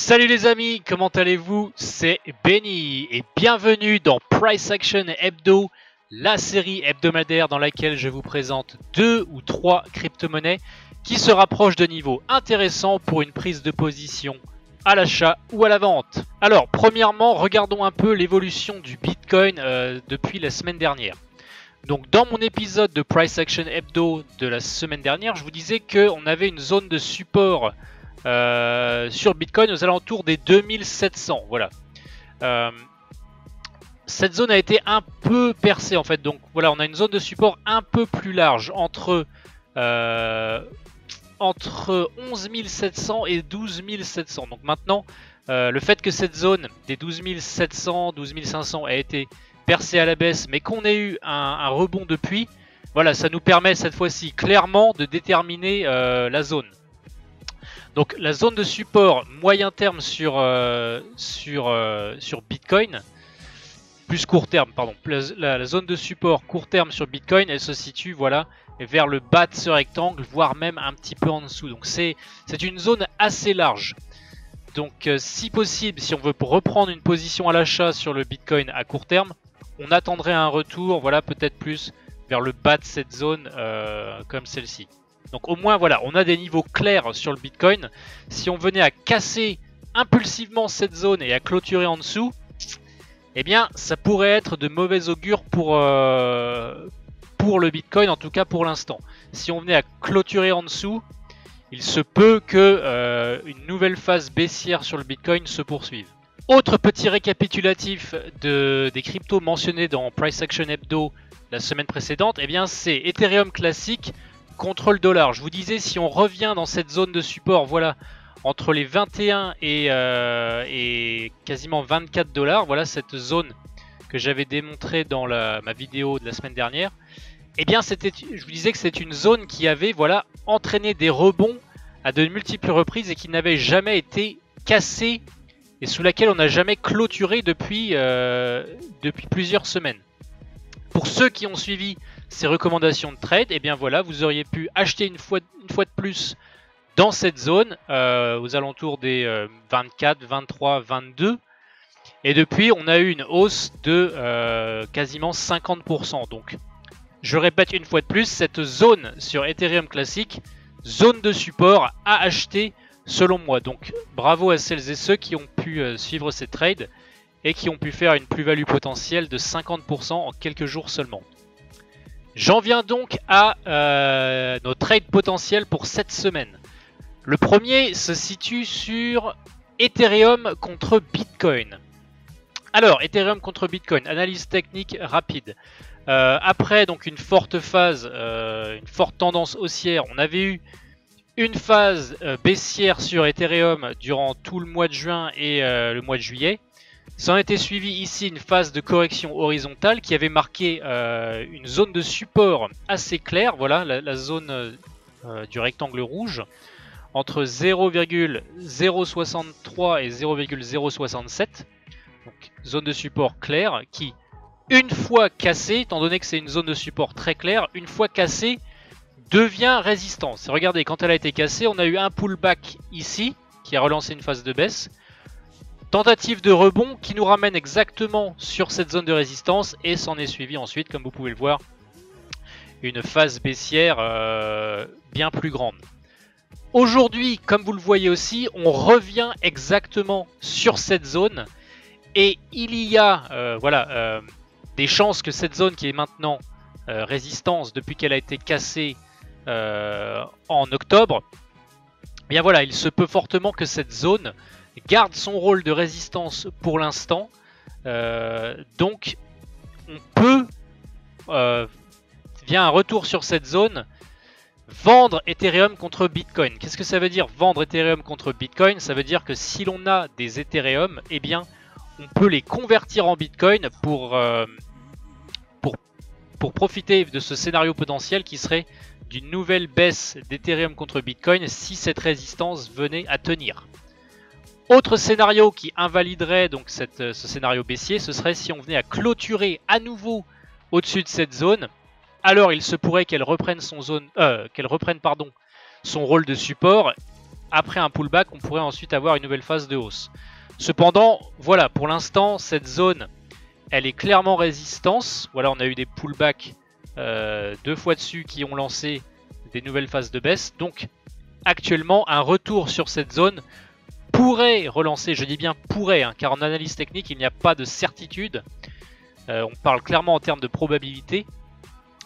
Salut les amis, comment allez-vous? C'est Benny et bienvenue dans Price Action Hebdo, la série hebdomadaire dans laquelle je vous présente 2 ou 3 crypto-monnaies qui se rapprochent de niveaux intéressants pour une prise de position à l'achat ou à la vente. Alors, premièrement, regardons un peu l'évolution du Bitcoin depuis la semaine dernière. Donc, dans mon épisode de Price Action Hebdo de la semaine dernière, je vous disais qu'on avait une zone de support sur Bitcoin aux alentours des 2700. Voilà. Cette zone a été un peu percée en fait. Donc voilà, on a une zone de support un peu plus large entre 11 700 et 12 700. Donc maintenant, le fait que cette zone des 12 700, 12 500 a été percée à la baisse, mais qu'on ait eu un rebond depuis, voilà, ça nous permet cette fois-ci clairement de déterminer la zone. Donc la zone de support moyen terme sur Bitcoin, plus court terme, pardon, la zone de support court terme sur Bitcoin, elle se situe voilà vers le bas de ce rectangle, voire même un petit peu en dessous. Donc c'est une zone assez large. Donc si possible, si on veut reprendre une position à l'achat sur le Bitcoin à court terme, on attendrait un retour, voilà, peut-être plus vers le bas de cette zone comme celle-ci. Donc au moins voilà, on a des niveaux clairs sur le Bitcoin. Si on venait à casser impulsivement cette zone et à clôturer en dessous, eh bien ça pourrait être de mauvais augure pour le Bitcoin, en tout cas pour l'instant. Si on venait à clôturer en dessous, il se peut que une nouvelle phase baissière sur le Bitcoin se poursuive. Autre petit récapitulatif des cryptos mentionnés dans Price Action Hebdo la semaine précédente, eh bien c'est Ethereum classique contre le dollar. Je vous disais, si on revient dans cette zone de support, voilà, entre les 21 et quasiment 24 dollars, voilà cette zone que j'avais démontrée dans ma vidéo de la semaine dernière, eh bien je vous disais que c'est une zone qui avait voilà entraîné des rebonds à de multiples reprises et qui n'avait jamais été cassée et sous laquelle on n'a jamais clôturé depuis plusieurs semaines. Pour ceux qui ont suivi ces recommandations de trade, et eh bien voilà, vous auriez pu acheter une fois de plus dans cette zone aux alentours des 24, 23, 22. Et depuis, on a eu une hausse de quasiment 50%. Donc, je répète une fois de plus, cette zone sur Ethereum classique, zone de support à acheter selon moi. Donc, bravo à celles et ceux qui ont pu suivre ces trades et qui ont pu faire une plus-value potentielle de 50% en quelques jours seulement. J'en viens donc à nos trades potentiels pour cette semaine. Le premier se situe sur Ethereum contre Bitcoin. Alors, Ethereum contre Bitcoin, analyse technique rapide. Après donc une forte phase, une forte tendance haussière, on avait eu une phase baissière sur Ethereum durant tout le mois de juin et le mois de juillet. Ça a été suivi ici une phase de correction horizontale qui avait marqué une zone de support assez claire, voilà la zone du rectangle rouge, entre 0,063 et 0,067. Donc zone de support claire qui, une fois cassée, étant donné que c'est une zone de support très claire, une fois cassée, devient résistance. Regardez, quand elle a été cassée, on a eu un pullback ici qui a relancé une phase de baisse. Tentative de rebond qui nous ramène exactement sur cette zone de résistance et s'en est suivi ensuite, comme vous pouvez le voir, une phase baissière bien plus grande. Aujourd'hui, comme vous le voyez aussi, on revient exactement sur cette zone et il y a des chances que cette zone qui est maintenant résistance depuis qu'elle a été cassée en octobre, eh bien voilà, il se peut fortement que cette zone garde son rôle de résistance pour l'instant. Donc on peut, via un retour sur cette zone, vendre Ethereum contre Bitcoin. Qu'est-ce que ça veut dire vendre Ethereum contre Bitcoin? Ça veut dire que si l'on a des Ethereum, eh bien on peut les convertir en Bitcoin pour profiter de ce scénario potentiel qui serait d'une nouvelle baisse d'Ethereum contre Bitcoin si cette résistance venait à tenir. Autre scénario qui invaliderait donc ce scénario baissier, ce serait si on venait à clôturer à nouveau au-dessus de cette zone. Alors il se pourrait qu'elle reprenne son rôle de support après un pullback, on pourrait ensuite avoir une nouvelle phase de hausse. Cependant, voilà, pour l'instant, cette zone, elle est clairement résistance. Voilà, on a eu des pullbacks 2 fois dessus qui ont lancé des nouvelles phases de baisse. Donc, actuellement, un retour sur cette zone pourrait relancer, je dis bien pourrait, hein, car en analyse technique, il n'y a pas de certitude. On parle clairement en termes de probabilité.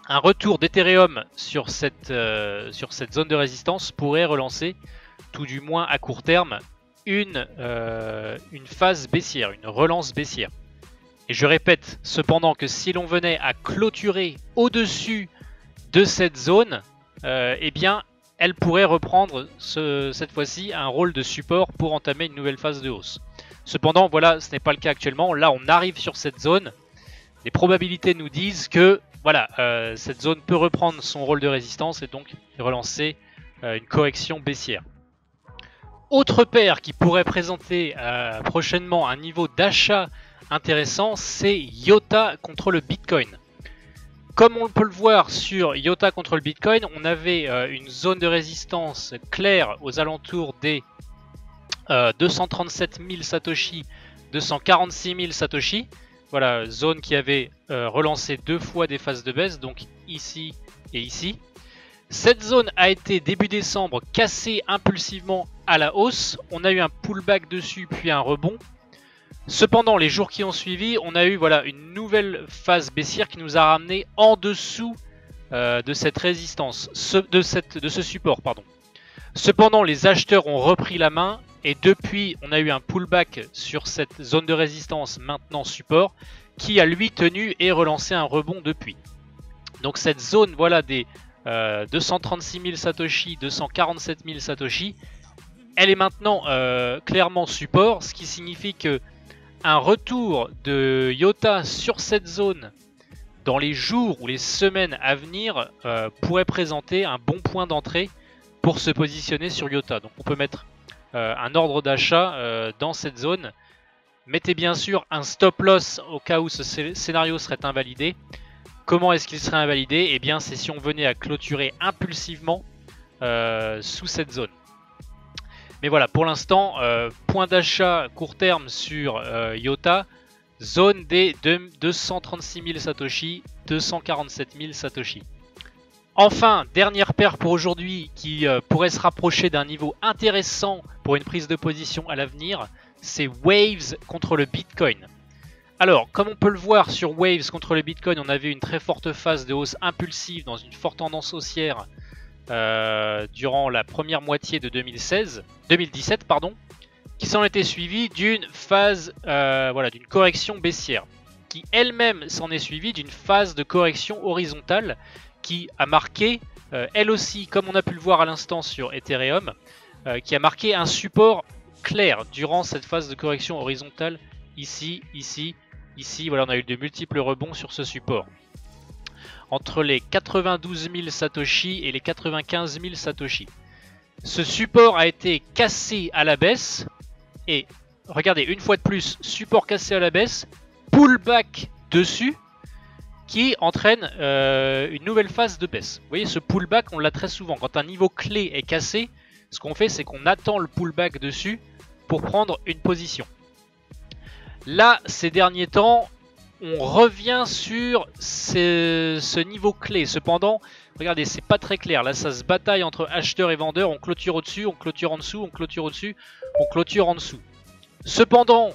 Un retour d'Ethereum sur cette zone de résistance pourrait relancer, tout du moins à court terme, une phase baissière, une relance baissière. Et je répète cependant que si l'on venait à clôturer au-dessus de cette zone, eh bien, elle pourrait reprendre cette fois-ci un rôle de support pour entamer une nouvelle phase de hausse. Cependant, voilà, ce n'est pas le cas actuellement. Là, on arrive sur cette zone. Les probabilités nous disent que voilà, cette zone peut reprendre son rôle de résistance et donc relancer une correction baissière. Autre paire qui pourrait présenter prochainement un niveau d'achat intéressant, c'est IOTA contre le Bitcoin. Comme on peut le voir sur IOTA contre le Bitcoin, on avait une zone de résistance claire aux alentours des 237 000 Satoshi, 246 000 Satoshi. Voilà, zone qui avait relancé 2 fois des phases de baisse, donc ici et ici. Cette zone a été début décembre cassée impulsivement à la hausse. On a eu un pullback dessus puis un rebond. Cependant, les jours qui ont suivi, on a eu voilà, une nouvelle phase baissière qui nous a ramené en dessous de cette résistance, de ce support. Pardon. Cependant, les acheteurs ont repris la main et depuis, on a eu un pullback sur cette zone de résistance, maintenant support, qui a lui tenu et relancé un rebond depuis. Donc cette zone voilà, des 236 000 Satoshi, 247 000 Satoshi, elle est maintenant clairement support, ce qui signifie que un retour de IOTA sur cette zone dans les jours ou les semaines à venir pourrait présenter un bon point d'entrée pour se positionner sur IOTA. Donc on peut mettre un ordre d'achat dans cette zone. Mettez bien sûr un stop loss au cas où ce scénario serait invalidé. Comment est-ce qu'il serait invalidé? Eh bien c'est si on venait à clôturer impulsivement sous cette zone. Mais voilà, pour l'instant, point d'achat court terme sur IOTA, zone des 236 000 Satoshi, 247 000 Satoshi. Enfin, dernière paire pour aujourd'hui qui pourrait se rapprocher d'un niveau intéressant pour une prise de position à l'avenir, c'est Waves contre le Bitcoin. Alors, comme on peut le voir sur Waves contre le Bitcoin, on avait une très forte phase de hausse impulsive dans une forte tendance haussière durant la première moitié de 2017, qui s'en était suivie d'une phase, voilà, d'une correction baissière, qui elle-même s'en est suivie d'une phase de correction horizontale qui a marqué, elle aussi, comme on a pu le voir à l'instant sur Ethereum, qui a marqué un support clair durant cette phase de correction horizontale, ici, ici, ici. Voilà, on a eu de multiples rebonds sur ce support. Entre les 92 000 Satoshi et les 95 000 Satoshi. Ce support a été cassé à la baisse. Et regardez, une fois de plus, support cassé à la baisse, pullback dessus, qui entraîne une nouvelle phase de baisse. Vous voyez, ce pullback, on l'a très souvent. Quand un niveau clé est cassé, ce qu'on fait, c'est qu'on attend le pullback dessus pour prendre une position. Là, ces derniers temps, on revient sur ce niveau clé. Cependant, regardez, c'est pas très clair. Là, ça se bataille entre acheteurs et vendeurs. On clôture au-dessus, on clôture en dessous, on clôture au-dessus, on clôture en dessous. Cependant,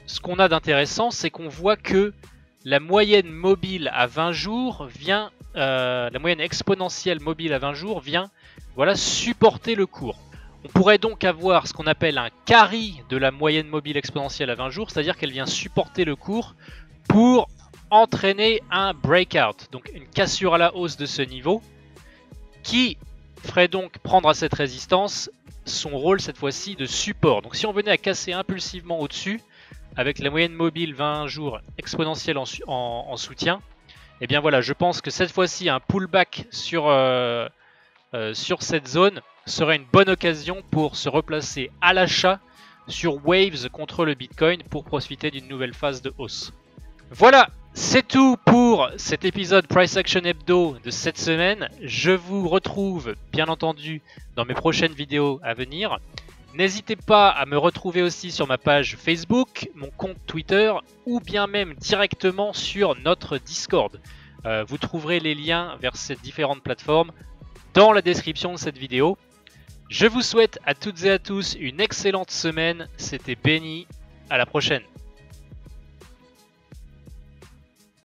ce qu'on a d'intéressant, c'est qu'on voit que la moyenne mobile à 20 jours vient, la moyenne exponentielle mobile à 20 jours vient, voilà, supporter le cours. On pourrait donc avoir ce qu'on appelle un carry de la moyenne mobile exponentielle à 20 jours, c'est-à-dire qu'elle vient supporter le cours pour entraîner un breakout, donc une cassure à la hausse de ce niveau, qui ferait donc prendre à cette résistance son rôle cette fois-ci de support. Donc si on venait à casser impulsivement au-dessus, avec la moyenne mobile 20 jours exponentielle en soutien, et bien voilà, je pense que cette fois-ci un pullback sur cette zone serait une bonne occasion pour se replacer à l'achat sur Waves contre le Bitcoin pour profiter d'une nouvelle phase de hausse. Voilà, C'est tout pour cet épisode Price Action Hebdo de cette semaine. Je vous retrouve bien entendu dans mes prochaines vidéos à venir. N'hésitez pas à me retrouver aussi sur ma page Facebook, mon compte Twitter ou bien même directement sur notre Discord. Vous trouverez les liens vers ces différentes plateformes dans la description de cette vidéo. Je vous souhaite à toutes et à tous une excellente semaine. C'était Benny. À la prochaine.